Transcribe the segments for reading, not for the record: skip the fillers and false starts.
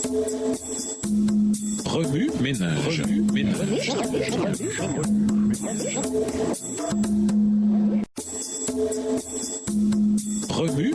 Remue ménage. Remue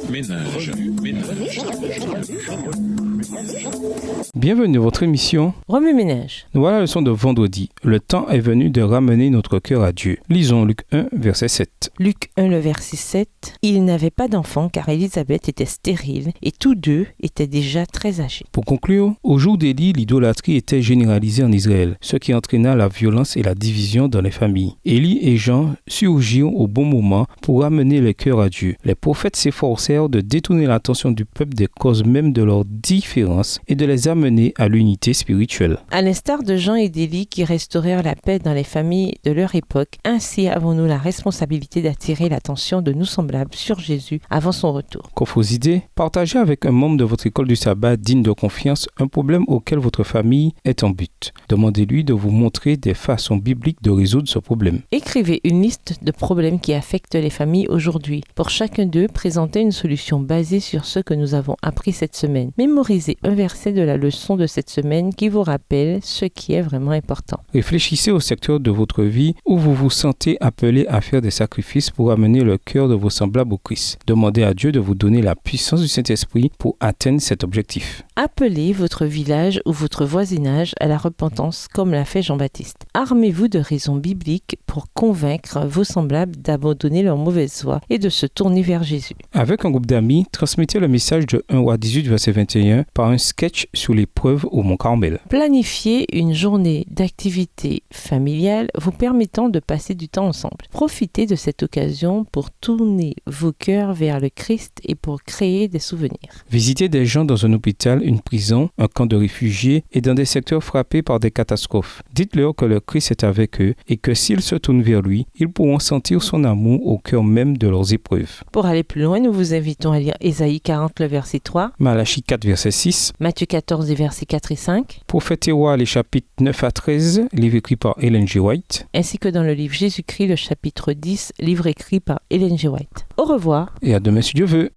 ménage. Bienvenue à votre émission Remue ménage. Voilà la leçon de vendredi. Le temps est venu de ramener notre cœur à Dieu. Lisons Luc 1, verset 7. Luc 1, le verset 7. Il n'avait pas d'enfant car Élisabeth était stérile et tous deux étaient déjà très âgés. Pour conclure, au jour d'Élie, l'idolâtrie était généralisée en Israël, ce qui entraîna la violence et la division dans les familles. Élie et Jean surgirent au bon moment pour ramener les cœurs à Dieu. Les prophètes s'efforcèrent de détourner l'attention du peuple des causes mêmes de leurs différences et de les amener à l'unité spirituelle. À l'instar de Jean et d'Élie qui restaurèrent la paix dans les familles de leur époque, ainsi avons-nous la responsabilité d'attirer l'attention de nos semblables sur Jésus avant son retour. Qu'offrent vos idées? Partagez avec un membre de votre école du sabbat digne de confiance un problème auquel votre famille est en but. Demandez-lui de vous montrer des façons bibliques de résoudre ce problème. Écrivez une liste de problèmes qui affectent les familles aujourd'hui. Pour chacun d'eux, présentez une solution basée sur ce que nous avons appris cette semaine. Mémorisez un verset de la leçon de cette semaine qui vous rappelle ce qui est vraiment important. Réfléchissez au secteur de votre vie où vous vous sentez appelé à faire des sacrifices pour amener le cœur de vos semblables au Christ. Demandez à Dieu de vous donner la puissance du Saint-Esprit pour atteindre cet objectif. Appelez votre village ou votre voisinage à la repentance comme l'a fait Jean-Baptiste. Armez-vous de raisons bibliques pour convaincre vos semblables d'abandonner leur mauvaise voie et de se tourner vers Jésus. Avec un groupe d'amis, transmettez le message de 1 Roi 18, verset 21 par un sketch sur l'épreuve au Mont Carmel. Planifiez une journée d'activité familiale vous permettant de passer du temps ensemble. Profitez de cette occasion pour tourner vos cœurs vers le Christ et pour créer des souvenirs. Visitez des gens dans un hôpital, une prison, un camp de réfugiés et dans des secteurs frappés par des catastrophes. Dites-leur que le Christ est avec eux et que s'ils se tournent vers lui, ils pourront sentir son amour au cœur même de leurs épreuves. Pour aller plus loin, nous vous invitons à lire Ésaïe 40, le verset 3, Malachie 4, verset 6, Matthieu 14, les versets 4 et 5, Prophète et Rois, les chapitres 9 à 13, livre écrit par Ellen G. White, ainsi que dans le livre Jésus-Christ, le chapitre 10, livre écrit par Ellen G. White. Au revoir. et à demain si Dieu veut.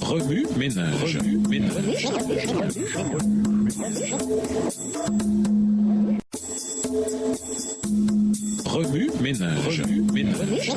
Remue ménage. Remue ménage.